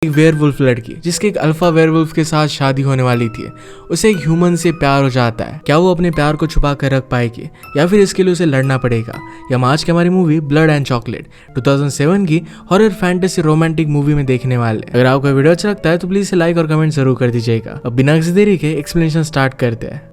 एक वेयरवुल्फ लड़की जिसके एक अल्फा वेयरवुल्फ के साथ शादी होने वाली थी, उसे एक ह्यूमन से प्यार हो जाता है। क्या वो अपने प्यार को छुपा कर रख पाएगी या फिर इसके लिए उसे लड़ना पड़ेगा? ये हम आज की हमारी मूवी ब्लड एंड चॉकलेट 2007 की हॉरर फैंटेसी रोमांटिक मूवी में देखने वाले। अगर आपको वीडियो अच्छा लगता है तो प्लीज लाइक और कमेंट जरूर कर दीजिएगा। अब बिना किसी देरी के एक्सप्लेनेशन स्टार्ट करते हैं।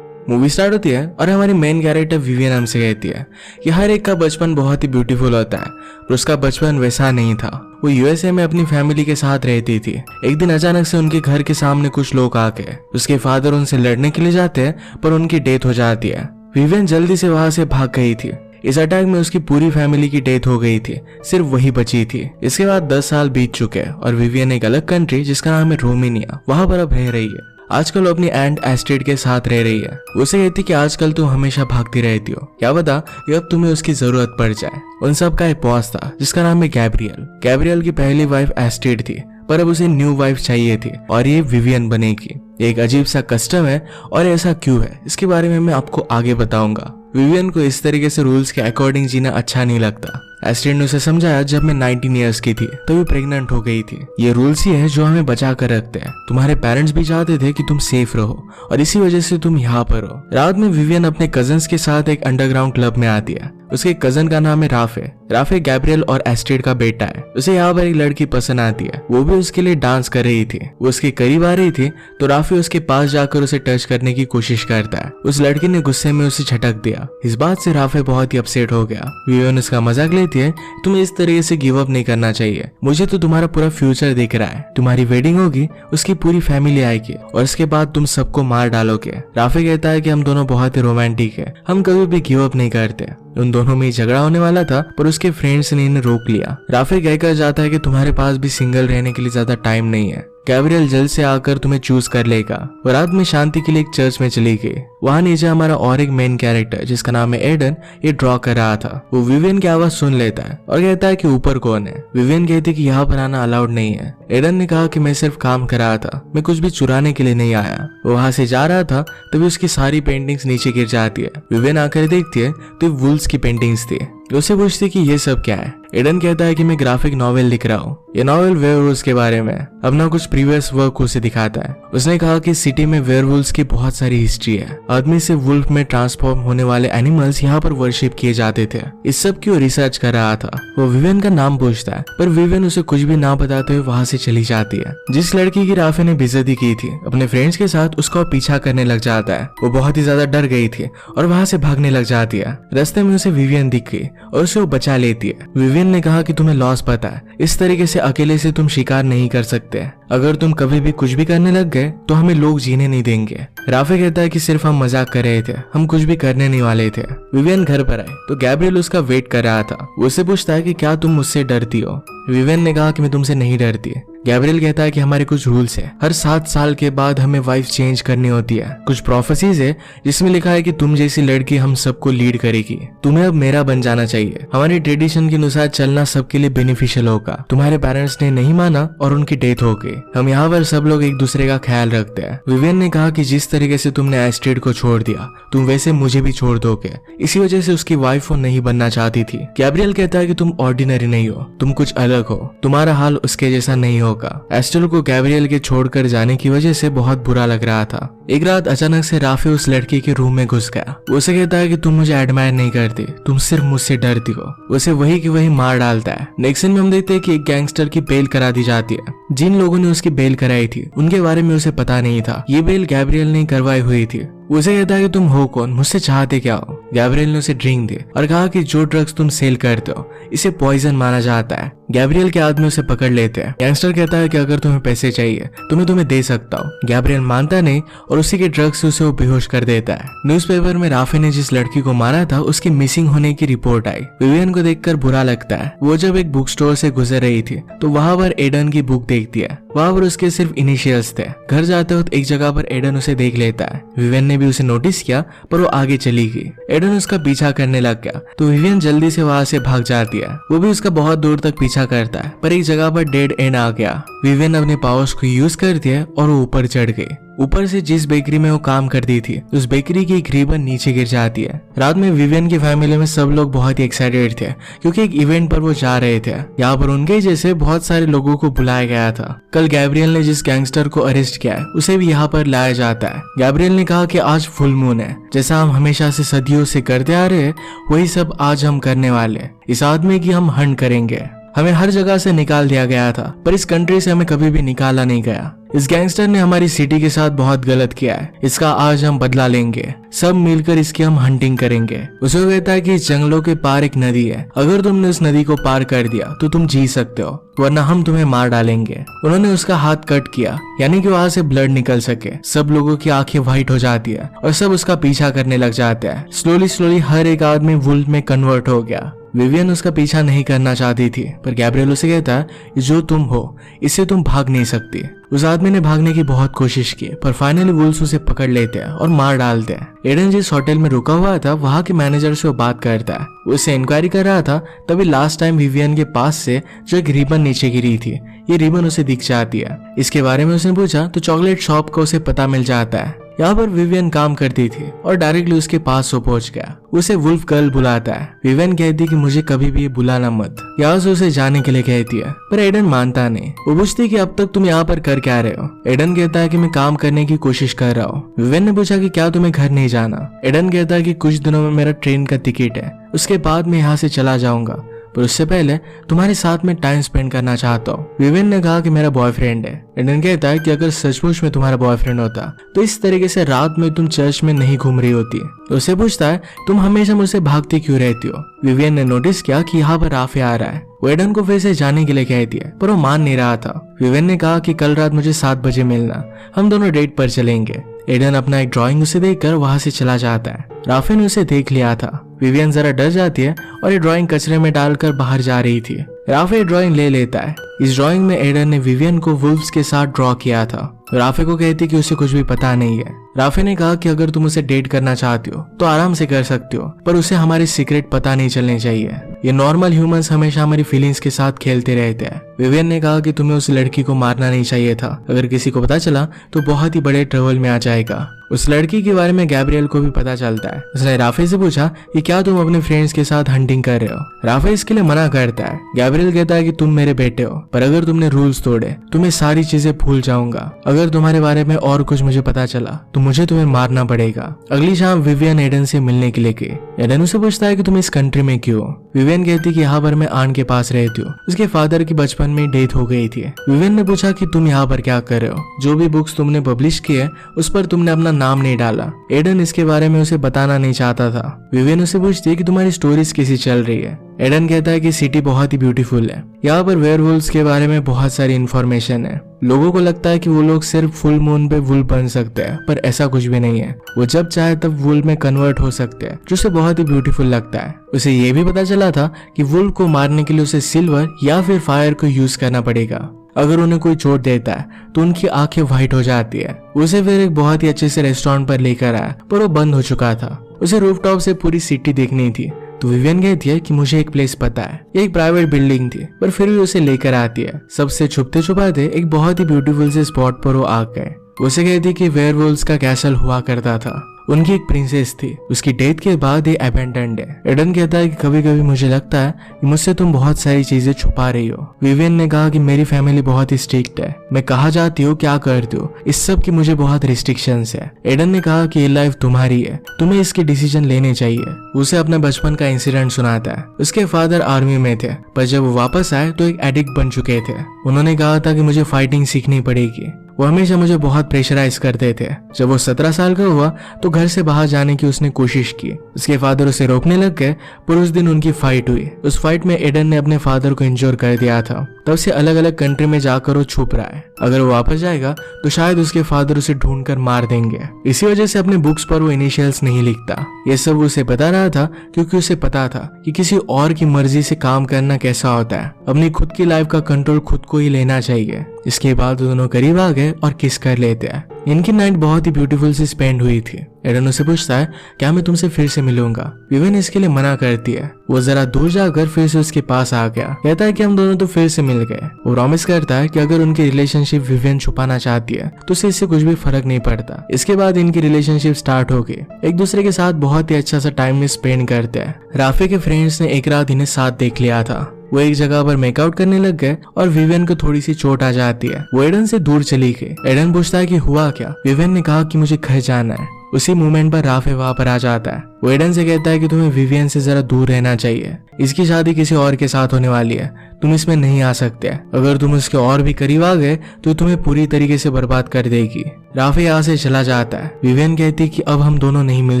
मूवी स्टार्ट होती है और हमारी मेन कैरेक्टर विवियन हमसे कहती है कि हर एक का बचपन बहुत ही ब्यूटीफुल होता है, पर उसका बचपन वैसा नहीं था। वो यूएसए में अपनी फैमिली के साथ रहती थी। एक दिन अचानक से उनके घर के सामने कुछ लोग आके उसके फादर उनसे लड़ने के लिए जाते हैं, पर उनकी डेथ हो जाती है। विवियन जल्दी से वहां से भाग गई थी। इस अटैक में उसकी पूरी फैमिली की डेथ हो गई थी, सिर्फ वही बची थी। इसके बाद 10 साल बीत चुके हैं और विवियन एक अलग कंट्री जिसका नाम है रोमानिया, वहां पर अब रह रही है। आजकल वो अपनी एंट एस्टेड के साथ रह रही है। उसे कहती कि आजकल तुम हमेशा भागती रहती हो, क्या पता कि अब तुम्हें उसकी जरूरत पड़ जाए। उन सब का एक बॉस था जिसका नाम है गैब्रियल। गैब्रियल की पहली वाइफ एस्टेड थी, पर अब उसे न्यू वाइफ चाहिए थी और ये विवियन बनेगी। एक अजीब सा कस्टम है और ऐसा क्यों है इसके बारे में मैं आपको आगे बताऊंगा। विवियन को इस तरीके से रूल्स के अकॉर्डिंग जीना अच्छा नहीं लगता। एस्टेड ने उसे समझाया जब मैं 19 ईयर्स की थी तो भी प्रेग्नेंट हो गई थी। ये रूल्स ही है जो हमें बचा कर रखते हैं। तुम्हारे पेरेंट्स भी चाहते थे कि तुम सेफ रहो और इसी वजह से तुम यहाँ पर हो। रात में विवियन अपने कजन्स के साथ एक अंडरग्राउंड क्लब में आती है। उसके कजन का नाम है राफे। राफे गैब्रियल और एस्टेड का बेटा है। उसे यहाँ पर एक लड़की पसंद आती है, वो भी उसके लिए डांस कर रही थी। वो उसके करीब आ रही थी तो राफे उसके पास जाकर उसे टच करने की कोशिश करता है। उस लड़की ने गुस्से में उसे झटक दिया। इस बात से राफे बहुत ही अपसेट हो गया। विवियन उसका मजाक लेती है, तुम्हें इस तरीके से गिव अप नहीं करना चाहिए, मुझे तो तुम्हारा पूरा फ्यूचर दिख रहा है। तुम्हारी वेडिंग होगी, उसकी पूरी फैमिली आएगी और इसके बाद तुम सबको मार डालोगे। राफे कहता है कि हम दोनों बहुत ही रोमांटिक है, हम कभी भी गिव अप नहीं करते। उन दोनों में झगड़ा होने वाला था पर उसके फ्रेंड्स ने इन्हें रोक लिया। राफे कहकर जाता है कि तुम्हारे पास भी सिंगल रहने के लिए ज्यादा टाइम नहीं है, गैब्रियल जल्द से आकर तुम्हें चूज कर लेगा। वो रात में शांति के लिए एक चर्च में चली गई। वहां नीचे हमारा और एक मेन कैरेक्टर जिसका नाम है एडन ये ड्रॉ कर रहा था। वो विवियन की आवाज सुन लेता है और कहता है कि ऊपर कौन है। विवियन कहती है कि यहाँ पर आना अलाउड नहीं है। एडन ने कहा कि मैं सिर्फ काम कर रहा था, मैं कुछ भी चुराने के लिए नहीं आया। वो वहां से जा रहा था तभी उसकी सारी पेंटिंग्स नीचे गिर जाती है। विवियन आकर देखती है तो वुल्स की पेंटिंग्स थी। उसे पूछती कि ये सब क्या है। एडन कहता है कि मैं ग्राफिक नॉवेल लिख रहा हूँ, ये नॉवेल वेयरवुल्व्स के बारे में। अपना कुछ प्रीवियस वर्क उसे दिखाता है। उसने कहा कि सिटी में वेयरवुल्व्स की बहुत सारी हिस्ट्री है। आदमी से वुल्फ में ट्रांसफॉर्म होने वाले एनिमल्स यहाँ पर वर्शिप किए जाते थे। इस सब की रिसर्च कर रहा था। वो विवियन का नाम पूछता है पर विवियन उसे कुछ भी ना बताते हुए वहां से चली जाती है। जिस लड़की की राफे ने बेइज्जती की थी अपने फ्रेंड्स के साथ, उसका पीछा करने लग जाता है। वो बहुत ही ज्यादा डर गई थी और वहां से भागने लग जाती है। रास्ते में उसे विवियन दिख गई और उसे वो बचा लेती है। विवियन ने कहा कि तुम्हें लॉस पता है, इस तरीके से अकेले से तुम शिकार नहीं कर सकते। अगर तुम कभी भी कुछ भी करने लग गए तो हमें लोग जीने नहीं देंगे। राफे कहता है कि सिर्फ हम मजाक कर रहे थे, हम कुछ भी करने नहीं वाले थे। विवियन घर पर आए तो गैब्रियल उसका वेट कर रहा था। वो उससे पूछता है कि क्या तुम मुझसे डरती हो। विवियन ने कहा कि मैं तुमसे नहीं डरती। गैब्रियल कहता है कि हमारे कुछ रूल्स है, हर 7 साल के बाद हमें वाइफ चेंज करनी होती है। कुछ प्रोफेसीज है जिसमें लिखा है कि तुम जैसी लड़की हम सबको लीड करेगी। तुम्हें अब मेरा बन जाना चाहिए। हमारी ट्रेडिशन के अनुसार चलना सबके लिए बेनिफिशियल होगा। तुम्हारे पेरेंट्स ने नहीं माना और उनकी डेथ हो गई। हम यहाँ पर सब लोग एक दूसरे का ख्याल रखते हैं। विवियन ने कहा कि जिस तरीके से तुमने एस्टेड को छोड़ दिया, तुम वैसे मुझे भी छोड़ दोगे। इसी वजह से उसकी वाइफ वो नहीं बनना चाहती थी। गैब्रियल कहता है कि तुम ऑर्डिनरी नहीं हो, तुम कुछ अलग हो, तुम्हारा हाल उसके जैसा नहीं होगा। एस्टेड को गैब्रियल के छोड़कर जाने की वजह से बहुत बुरा लग रहा था। एक रात अचानक से राफे उस लड़की के रूम में घुस गया। वो उसे कहता है कि तुम मुझे एडमायर नहीं करती, तुम सिर्फ मुझसे डरती हो। उसे वही की वही मार डालता है। नेक्स्ट सीन में हम देखते हैं कि एक गैंगस्टर की बेल करा दी जाती है। जिन लोगों ने उसकी बेल कराई थी उनके बारे में उसे पता नहीं था। ये बेल गैब्रियल ने करवाई हुई थी। उसे कहता है कि तुम हो कौन, मुझसे चाहते क्या हो। गैब्रियल ने उसे ड्रिंक दी और कहा कि जो ड्रग्स तुम सेल करते हो इसे पॉइजन माना जाता है। गैब्रियल के आदमी उसे पकड़ लेते हैं। गैंगस्टर कहता है कि अगर तुम्हें पैसे चाहिए तो मैं तुम्हें दे सकता हूँ। गैब्रियल मानता नहीं और उसी के ड्रग्स से उसे वो बेहोश कर देता है। न्यूज़पेपर में राफे ने जिस लड़की को मारा था उसकी मिसिंग होने की रिपोर्ट आई। विवियन को देखकर बुरा लगता है। वो जब एक बुक स्टोर से गुजर रही थी तो वहां पर एडन की बुक देखती है। वहां पर उसके सिर्फ इनिशियल्स थे। घर जाते वक्त एक जगह पर एडन उसे देख लेता है। विवियन ने भी उसे नोटिस किया पर वो आगे चली गई। एडन उसका पीछा करने लग गया तो विवियन जल्दी से वहां से भाग जाती है। वो भी उसका बहुत दूर तक पीछा करता है पर एक जगह पर डेड एंड आ गया। विवियन अपने पावर्स को यूज करती है और वो ऊपर चढ़ गई। ऊपर से जिस बेकरी में वो काम करती थी उस बेकरी की एक रिबन नीचे गिर जाती है। रात में विवियन की फैमिली में सब लोग बहुत ही एक्साइटेड थे क्योंकि एक इवेंट पर वो जा रहे थे। यहाँ पर उनके जैसे बहुत सारे लोगों को बुलाया गया था। कल गैब्रियल ने जिस गैंगस्टर को अरेस्ट किया है उसे भी यहाँ पर लाया जाता है। गैब्रियल ने कहा कि आज फुल मून है, जैसा हम हमेशा से सदियों से करते आ रहे हैं वही सब आज हम करने वाले। इस आदमी की हम हंट करेंगे। हमें हर जगह से निकाल दिया गया था पर इस कंट्री से हमें कभी भी निकाला नहीं गया। इस गैंगस्टर ने हमारी सिटी के साथ बहुत गलत किया है, इसका आज हम बदला लेंगे। सब मिलकर इसकी हम हंटिंग करेंगे। उसे कहता है कि इस जंगलों के पार एक नदी है, अगर तुमने उस नदी को पार कर दिया तो तुम जी सकते हो, वरना हम तुम्हें मार डालेंगे। उन्होंने उसका हाथ कट किया यानी कि वहां से ब्लड निकल सके। सब लोगों की आंखें व्हाइट हो जाती है और सब उसका पीछा करने लग जाते हैं। स्लोली हर एक आदमी वुल्फ में कन्वर्ट हो गया। विवियन उसका पीछा नहीं करना चाहती थी पर गैब्रियल उसे कहता है जो तुम हो इससे तुम भाग नहीं सकती। उस आदमी ने भागने की बहुत कोशिश की पर फाइनली वुल्फ उसे पकड़ लेते हैं और मार डालते हैं। एडन जिस होटल में रुका हुआ था वहां के मैनेजर से वो बात करता है, उससे इंक्वायरी कर रहा था। तभी लास्ट टाइम विवियन के पास से जो एक रिबन नीचे गिरी थी ये रिबन उसे दिख जाती है। इसके बारे में उसने पूछा तो चॉकलेट शॉप को उसे पता मिल जाता है। यहाँ पर विवियन काम करती थी और डायरेक्टली उसके पास वो पहुंच गया। उसे वुल्फ गर्ल बुलाता है। विवियन कहती कि मुझे कभी भी बुलाना मत। यहाँ से उसे जाने के लिए कहती है पर एडन मानता नहीं। वो पूछती कि अब तक तुम यहाँ पर कर क्या रहे हो। एडन कहता है कि मैं काम करने की कोशिश कर रहा हूँ। विवियन ने पूछा कि क्या तुम्हें घर नहीं जाना। एडन कहता है कि कुछ दिनों में मेरा ट्रेन का टिकट है, उसके बाद मैं यहाँ से चला जाऊंगा, पर उससे पहले तुम्हारे साथ में टाइम स्पेंड करना चाहता हूँ। विवियन ने कहा कि मेरा बॉयफ्रेंड है। एडन कहता है कि अगर सचमुच में तुम्हारा बॉयफ्रेंड होता तो इस तरीके से रात में तुम चर्च में नहीं घूम रही होती। तो उसे पूछता है तुम हमेशा मुझसे भागती क्यों रहती हो। विवियन ने नोटिस किया कि यहाँ पर राफे आ रहा है। वो एडन को फिर से जाने के लिए कहती है पर वो मान नहीं रहा था। विवियन ने कहा कि कल रात मुझे 7 बजे मिलना, हम दोनों डेट पर चलेंगे। एडन अपना एक ड्राइंग उसे देखकर वहां से चला जाता है। राफे ने उसे देख लिया था। विवियन जरा डर जाती है और ये ड्राइंग कचरे में डालकर बाहर जा रही थी। राफे ड्राइंग ले लेता है। इस ड्राइंग में एडन ने विवियन को वुल्फ्स के साथ ड्रॉ किया था। राफे को कहती कि उसे कुछ भी पता नहीं है। राफे ने कहा कि अगर तुम उसे डेट करना चाहती हो तो आराम से कर सकती हो, पर उसे हमारी सीक्रेट पता नहीं चलनी चाहिए। ये नॉर्मल ह्यूमंस हमेशा हमारी फीलिंग्स के साथ खेलते रहते हैं। विवियन ने कहा कि तुम्हें उस लड़की को मारना नहीं चाहिए था, अगर किसी को पता चला तो बहुत ही बड़े ट्रबल में आ जाएगा। उस लड़की के बारे में गैब्रियल को भी पता चलता है। उसने राफे से पूछा कि क्या तुम अपने फ्रेंड्स के साथ हंटिंग कर रहे हो। राफे इसके लिए मना करता है। गैब्रियल कहता है कि तुम मेरे बेटे हो, पर अगर तुमने रूल्स तोड़े तो मैं सारी चीजें भूल जाऊंगा। अगर तुम्हारे बारे में और कुछ मुझे पता चला तो मुझे तुम्हें मारना पड़ेगा। अगली शाम विवियन एडन से मिलने के लिए गई। एडन उसे पूछता है कि तुम इस कंट्री में क्यों हो। विवियन कहती कि यहाँ पर मैं आंट के पास रहती हूँ, उसके फादर की बचपन में डेथ हो गई थी। विवियन ने पूछा कि तुम यहाँ पर क्या कर रहे हो, जो भी बुक्स तुमने पब्लिश की है उस पर तुमने अपना नाम नहीं डाला। एडन इसके बारे में उसे बताना नहीं चाहता था। विवियन उसे पूछती है कि तुम्हारी स्टोरीज कैसी चल रही है। एडन कहता है कि सिटी बहुत ही ब्यूटीफुल है, यहाँ पर वेयरवुल्व्स के बारे में बहुत सारी इन्फॉर्मेशन है। लोगों को लगता है कि वो लोग सिर्फ फुल मून पे वुल्फ बन सकते हैं, पर ऐसा कुछ भी नहीं है। वो जब चाहे तब वुल्फ में कन्वर्ट हो सकते हैं, जो उसे बहुत ही ब्यूटीफुल लगता है। उसे ये भी पता चला था कि वुल्फ को मारने के लिए उसे सिल्वर या फिर फायर को यूज करना पड़ेगा। अगर उन्हें कोई चोट देता है तो उनकी आंखें व्हाइट हो जाती है। उसे फिर एक बहुत ही अच्छे से रेस्टोरेंट पर लेकर आया, पर वो बंद हो चुका था। उसे रूफटॉप से पूरी सिटी देखनी थी। तो विवियन कहती है कि मुझे एक प्लेस पता है। ये एक प्राइवेट बिल्डिंग थी, पर फिर भी उसे लेकर आती है। सबसे छुपते छुपाते एक बहुत ही ब्यूटीफुल से स्पॉट पर वो आ गए। उसे कहती कि वेयरवुल्व्स का कैसल हुआ करता था, उनकी एक प्रिंसेस थी, उसकी डेथ के बाद ये अबैंडन्ड है। एडन कहता है कि कभी कभी मुझे लगता है कि मुझसे तुम बहुत सारी चीजें छुपा रही हो। विवियन ने कहा कि मेरी फैमिली बहुत ही स्ट्रिक्ट है, मैं कहाँ जाती हूँ क्या करती हूँ इस सब की मुझे बहुत रिस्ट्रिक्शंस है। एडन ने कहा कि ये लाइफ तुम्हारी है, तुम्हें इसके डिसीजन लेने चाहिए। उसे अपने बचपन का इंसिडेंट सुनाता है। उसके फादर आर्मी में थे, पर जब वो वापस आए तो एक एडिक्ट बन चुके थे। उन्होंने कहा था कि मुझे फाइटिंग सीखनी पड़ेगी। वो हमेशा मुझे बहुत प्रेशराइज करते थे। जब वो 17 साल का हुआ तो घर से बाहर जाने की उसने कोशिश की। उसके फादर उसे रोकने लग गए, पर उस दिन उनकी फाइट हुई। उस फाइट में एडन ने अपने फादर को इंजोर कर दिया था। तब से अलग अलग कंट्री में जाकर वो छुप रहा है। अगर वो वापस जाएगा तो शायद उसके फादर उसे ढूंढकर मार देंगे। इसी वजह से अपने बुक्स पर वो इनिशियल्स नहीं लिखता। ये सब उसे बता रहा था क्योंकि उसे पता था कि किसी और की मर्जी से काम करना कैसा होता है। अपनी खुद की लाइफ का कंट्रोल खुद को ही लेना चाहिए। इसके बाद दोनों करीब आ गए और किस कर लेते हैं। इनकी नाइट बहुत ही ब्यूटीफुल से स्पेंड हुई थी। एडन उसे पूछता है क्या मैं तुमसे फिर से मिलूंगा। विवियन इसके लिए मना करती है। वो जरा दूर जाकर फिर से उसके पास आ गया, कहता है कि हम दोनों तो फिर से मिल गए। वो प्रॉमिस करता है कि अगर उनकी रिलेशनशिप विवियन छुपाना चाहती है तो उसे इससे कुछ भी फर्क नहीं पड़ता। इसके बाद इनकी रिलेशनशिप स्टार्ट हो गई। एक दूसरे के साथ बहुत ही अच्छा सा टाइम स्पेंड करते हैं। राफे के फ्रेंड्स ने एक रात इन्हें साथ देख लिया था। वो एक जगह पर मेकआउट करने लग गए और विवियन को थोड़ी सी चोट आ जाती है। वो एडन से दूर चली गई। एडन पूछता है कि हुआ क्या। विवियन ने कहा कि मुझे घर जाना है। उसी मोमेंट पर राफे वहां पर आ जाता है। वो एडन से कहता है कि तुम्हें विवियन से जरा दूर रहना चाहिए। इसकी शादी किसी और के साथ होने वाली है, तुम इसमें नहीं आ सकते। अगर तुम उसके और भी करीब आ गए तो तुम्हें पूरी तरीके से बर्बाद कर देगी। राफे यहाँ से चला जाता है। विवियन कहती है कि अब हम दोनों नहीं मिल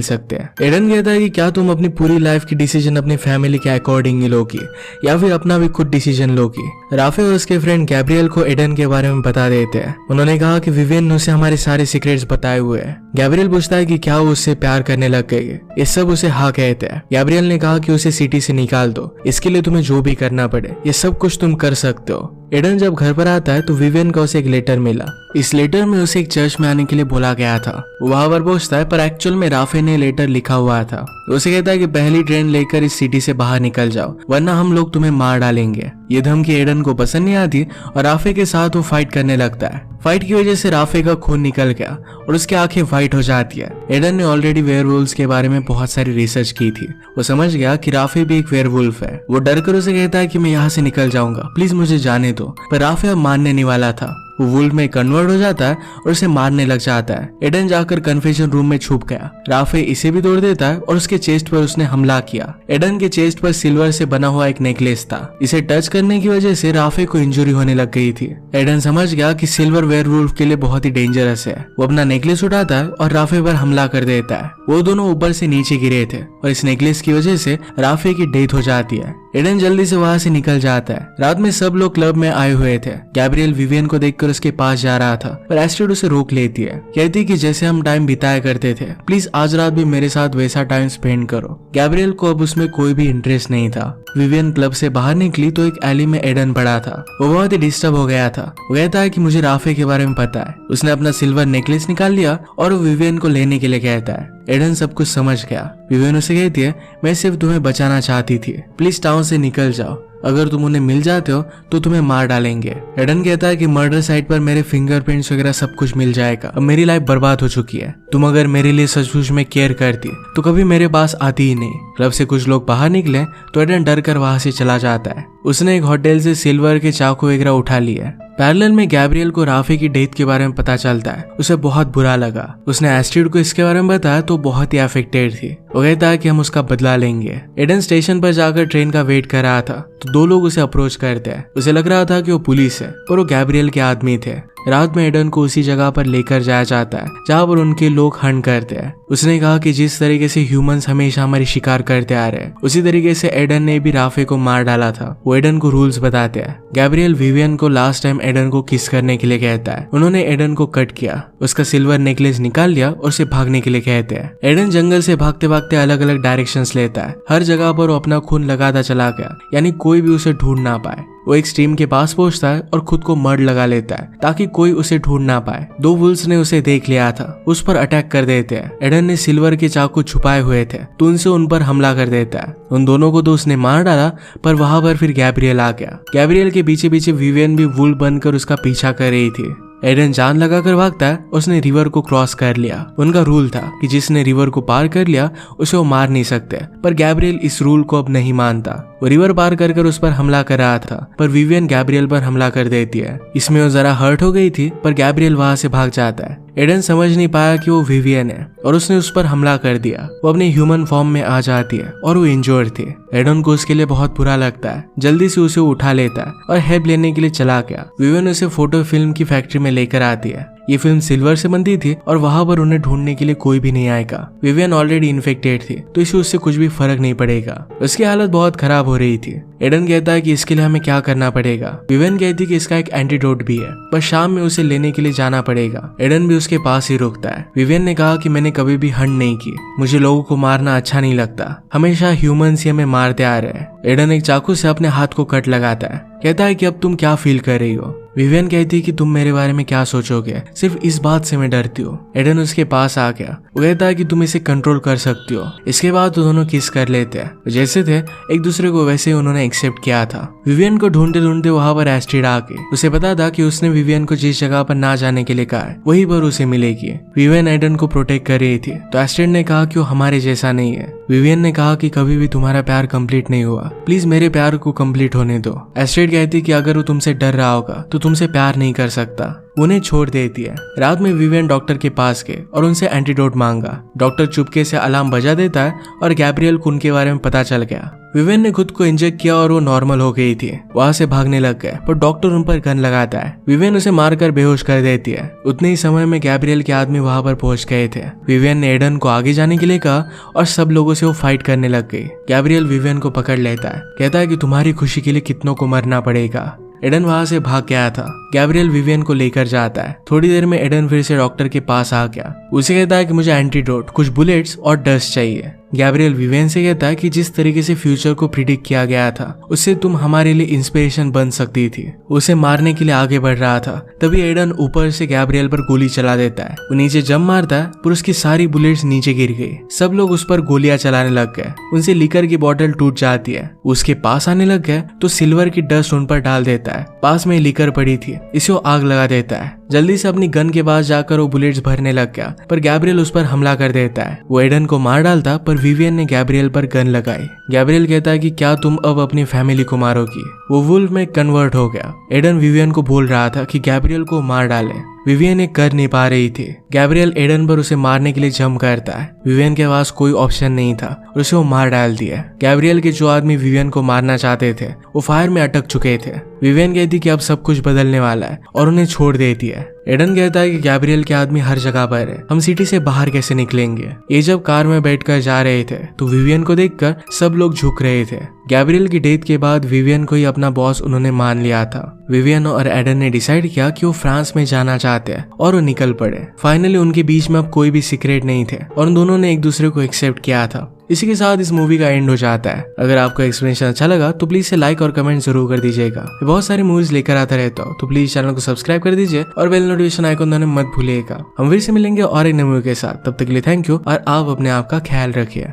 सकते। एडन कहता है कि क्या तुम अपनी पूरी लाइफ की डिसीजन अपनी फैमिली के अकॉर्डिंग ही लोगी या फिर अपना भी खुद डिसीजन लोगी। राफे और उसके फ्रेंड गैब्रियल को एडन के बारे में बता देते हैं। उन्होंने कहा कि विवियन ने उसे हमारे सारे सीक्रेट्स बताए हुए हैं। गैब्रियल पूछता है कि क्या वो उससे प्यार करने लग गई है। ये सब उसे हाँ कहते हैं। गैब्रियल ने कहा कि उसे सिटी से निकाल दो, इसके लिए तुम्हें जो भी करना पड़े ये सब कुछ तुम कर सकते हो। एडन जब घर पर आता है तो विवियन का उसे एक लेटर मिला। इस लेटर में उसे एक चर्च में आने के लिए बोला गया था। वो वहां पर पहुंचता है पर एक्चुअल में राफे ने लेटर लिखा हुआ था। उसे कहता है कि पहली ट्रेन लेकर इस सिटी से बाहर निकल जाओ वरना हम लोग तुम्हें मार डालेंगे। ये धमकी एडन को पसंद नहीं आती और राफे के साथ वो फाइट करने लगता है। फाइट की वजह से राफे का खून निकल गया और उसकी आंखें व्हाइट हो जाती है। एडन ने ऑलरेडी वेयरवुल्व्स के बारे में बहुत सारी रिसर्च की थी। वो समझ गया कि राफे भी एक वेयरवुल्फ है। वो डरकर उसे कहता है कि मैं यहाँ से निकल जाऊंगा, प्लीज मुझे जाने दो। पर राफे अब मानने नहीं वाला था। वो वुल्फ में कन्वर्ट हो जाता है और उसे मारने लग जाता है। एडन जाकर कन्फेशन रूम में छुप गया। राफे इसे भी तोड़ देता है और उसके चेस्ट पर उसने हमला किया। एडन के चेस्ट पर सिल्वर से बना हुआ एक नेकलेस था। इसे टच करने की वजह से राफे को इंजरी होने लग गई थी। एडन समझ गया कि सिल्वर वेयरवुल्फ के लिए बहुत ही डेंजरस है। वो अपना नेकलेस उठाता है और राफे पर हमला कर देता है। वो दोनों ऊपर से नीचे गिरे थे और इस नेकलेस की वजह से राफे की डेथ हो जाती है। एडन जल्दी से वहां से निकल जाता है। रात में सब लोग क्लब में आए हुए थे। गैब्रियल विवियन को देखकर उसके पास जा रहा था पर एस्ट्रिड उसे रोक लेती है। कहती कि जैसे हम टाइम बिताया करते थे, प्लीज आज रात भी मेरे साथ वैसा टाइम स्पेंड करो। गैब्रियल को अब उसमें कोई भी इंटरेस्ट नहीं था। विवियन क्लब से बाहर निकली तो एक एली में एडन पड़ा था। वो बहुत ही डिस्टर्ब हो गया था। वो कहता है कि मुझे राफे के बारे में पता है। उसने अपना सिल्वर नेकलेस निकाल लिया और वो विवियन को लेने के लिए कहता है। एडन सब कुछ समझ गया। विवियन उसे कहती है मैं सिर्फ तुम्हें बचाना चाहती थी, प्लीज टाउन से निकल जाओ, अगर तुम उन्हें मिल जाते हो तो तुम्हें मार डालेंगे। एडन कहता है कि मर्डर साइट पर मेरे फिंगरप्रिंट्स वगैरह सब कुछ मिल जाएगा। अब मेरी लाइफ बर्बाद हो चुकी है। तुम अगर मेरे लिए सचमुच में केयर करती तो कभी मेरे पास आती ही नहीं। क्लब से कुछ लोग बाहर निकले तो एडन डर कर वहां से चला जाता है। उसने एक होटल से सिल्वर के चाकू वगैरह उठा लिए। पैरेलल में गैब्रियल को राफे की डेथ के बारे में पता चलता है। उसे बहुत बुरा लगा। उसने एस्ट्रिड को इसके बारे में बताया तो बहुत ही अफेक्टेड थी। वो कहता है कि हम उसका बदला लेंगे। एडन स्टेशन पर जाकर ट्रेन का वेट कर रहा था तो दो लोग उसे अप्रोच करते हैं। उसे लग रहा था कि वो पुलिस है पर वो गैब्रियल के आदमी थे। रात में एडन को उसी जगह पर लेकर जाया जाता है जहाँ पर उनके लोग हंट करते हैं। उसने कहा कि जिस तरीके से ह्यूमंस हमेशा हमारी शिकार करते आ रहे हैं उसी तरीके से एडन ने भी राफे को मार डाला था। वो एडन को रूल्स बताते हैं। गैब्रियल विवियन को लास्ट टाइम एडन को किस करने के लिए कहता है। उन्होंने एडन को कट किया, उसका सिल्वर नेकलेस निकाल लिया और उसे भागने के लिए कहते हैं। एडन जंगल से भागते भागते अलग अलग डायरेक्शंस लेता है। हर जगह पर वो अपना खून लगाता चला गया, यानी कोई भी उसे ढूंढ ना पाए। वो एक स्ट्रीम के पास पहुंचता है और खुद को मर्ड लगा लेता है ताकि कोई उसे ढूंढ ना पाए। दो वुल्व्स ने उसे देख लिया था, उस पर अटैक कर देते हैं। एडन ने सिल्वर के चाकू छुपाए हुए थे तो उनसे उन पर हमला कर देता है। उन दोनों को तो उसने मार डाला पर वहां पर फिर गैब्रियल आ गया। गैब्रियल के पीछे पीछे विवियन भी वुल्व बनकर उसका पीछा कर रही थी। एडन जान लगाकर भागता है। उसने रिवर को क्रॉस कर लिया। उनका रूल था कि जिसने रिवर को पार कर लिया उसे वो मार नहीं सकते, पर गैब्रियल इस रूल को अब नहीं मानता। वो रिवर पार कर उस पर हमला कर रहा था पर विवियन गैब्रियल पर हमला कर देती है। इसमें वो जरा हर्ट हो गई थी पर गैब्रियल वहां से भाग जाता है। एडन समझ नहीं पाया कि वो विवियन है और उसने उस पर हमला कर दिया। वो अपने ह्यूमन फॉर्म में आ जाती है और वो इंजोर्ड थी। एडन को उसके लिए बहुत बुरा लगता है। जल्दी से उसे उठा लेता है और हेल्प लेने के लिए चला गया। विवियन उसे फोटो फिल्म की फैक्ट्री में लेकर आती है। ये फिल्म सिल्वर से बनती थी और वहां पर उन्हें ढूंढने के लिए कोई भी नहीं आएगा। विवियन ऑलरेडी इन्फेक्टेड थी तो इसे उससे कुछ भी फर्क नहीं पड़ेगा। उसकी हालत बहुत खराब हो रही थी। एडन कहता है कि इसके लिए हमें क्या करना पड़ेगा। विवियन कहती कि इसका एक एंटीडोट भी है पर शाम में उसे लेने के लिए जाना पड़ेगा। एडन भी उसके पास ही रुकता है। विवियन ने कहा कि मैंने कभी भी हंट नहीं की, मुझे लोगों को मारना अच्छा नहीं लगता, हमेशा ह्यूमंस ही हमें मारते आ रहे हैं। एडन एक चाकू से अपने हाथ को कट लगाता है। कहता है कि अब तुम क्या फील कर रही हो। विवियन कहती है कि तुम मेरे बारे में क्या सोचोगे, सिर्फ इस बात से मैं डरती हूँ। एडन उसके पास आ गया। वो कहता है कि तुम इसे कंट्रोल कर सकती हो। इसके बाद दोनों किस कर लेते हैं। जैसे थे एक दूसरे को वैसे ही उन्होंने एक्सेप्ट किया था। विवियन को ढूंढते ढूंढते वहां पर एस्ट्रिड आके उसे पता था कि उसने विवियन को जिस जगह पर ना जाने के लिए कहा है वहीं पर उसे मिलेगी। विवियन एडन को प्रोटेक्ट कर रही थी तो एस्ट्रिड ने कहा कि वो हमारे जैसा नहीं है। विवियन ने कहा कि कभी भी तुम्हारा प्यार कंप्लीट नहीं हुआ, प्लीज मेरे प्यार को कंप्लीट होने दो। एस्ट्रिड कहती कि अगर वो तुमसे डर रहा होगा तो तुमसे प्यार नहीं कर सकता। उन्हें छोड़ देती है। रात में विवियन डॉक्टर के पास गए और उनसे एंटीडोट मांगा। डॉक्टर चुपके से अलार्म बजा देता है और गैब्रियल को उनके बारे में पता चल गया। विवियन ने खुद को इंजेक्ट किया और वो नॉर्मल हो गई थी। वहां से भागने लग गए पर डॉक्टर उन पर गन लगाता है। विवियन उसे मारकर बेहोश कर देती है। उतने ही समय में गैब्रियल के आदमी वहां पर पहुंच गए थे। विवियन ने एडन को आगे जाने के लिए कहा और सब लोगों से वो फाइट करने लग गई। गैब्रियल विवियन को पकड़ लेता है। कहता है कि तुम्हारी खुशी के लिए कितनों को मरना पड़ेगा। एडन वहां से भाग गया था। गैब्रियल विवियन को लेकर जाता है। थोड़ी देर में एडन फिर से डॉक्टर के पास आ गया। उसे कहता है कि मुझे एंटीडोट, कुछ बुलेट्स और डस्ट चाहिए। गैब्रियल विवियन से कहता है कि जिस तरीके से फ्यूचर को प्रिडिक्ट किया गया था उससे तुम हमारे लिए इंस्पिरेशन बन सकती थी। उसे मारने के लिए आगे बढ़ रहा था तभी एडन ऊपर से गैब्रियल पर गोली चला देता है। वो नीचे जंप मारता है पर उसकी सारी बुलेट्स नीचे गिर गई। सब लोग उस पर गोलियां चलाने लग गए। उनसे लिकर की बोतल टूट जाती है। उसके पास आने लग गए तो सिल्वर की डस्ट उन पर डाल देता है। पास में लिकर पड़ी थी, इसे वो आग लगा देता है। जल्दी से अपनी गन के पास जाकर वो बुलेट्स भरने लग गया पर गैब्रियल उस पर हमला कर देता है। वो एडन को मार डालता पर विवियन ने गैब्रियल पर गन लगाई। गैब्रियल कहता है कि क्या तुम अब अपनी फैमिली को मारोगी। वो वुल्फ में कन्वर्ट हो गया। एडन विवियन को बोल रहा था कि गैब्रियल को मार डाले। विवियन ये कर नहीं पा रही थी। गैब्रियल एडन पर उसे मारने के लिए जंप करता है। विवियन के पास कोई ऑप्शन नहीं था और उसे वो मार डाल दिया। गैब्रियल के जो आदमी विवियन को मारना चाहते थे वो फायर में अटक चुके थे। विवियन कहती कि अब सब कुछ बदलने वाला है और उन्हें छोड़ देती है। एडन कहता है कि गैब्रियल के आदमी हर जगह पर है, हम सिटी से बाहर कैसे निकलेंगे। ये जब कार में बैठकर जा रहे थे तो विवियन को देखकर सब लोग झुक रहे थे। गैब्रियल की डेथ के बाद विवियन को ही अपना बॉस उन्होंने मान लिया था। विवियन और एडन ने डिसाइड किया कि वो फ्रांस में जाना चाहते हैं और वो निकल पड़े। फाइनली उनके बीच में अब कोई भी सीक्रेट नहीं थे और उन दोनों ने एक दूसरे को एक्सेप्ट किया था। इसी के साथ इस मूवी का एंड हो जाता है। अगर आपको एक्सप्लेनेशन अच्छा लगा तो प्लीज से लाइक और कमेंट जरूर कर दीजिएगा। मैं बहुत सारी मूवीज लेकर आता रहता हूँ तो प्लीज चैनल को सब्सक्राइब कर दीजिए और बेल नोटिफिकेशन आइकन दबाना मत भूलिएगा। हम फिर से मिलेंगे और एक नई मूवी के साथ। तब तक के लिए थैंक यू और आप अपने आप का ख्याल रखिए।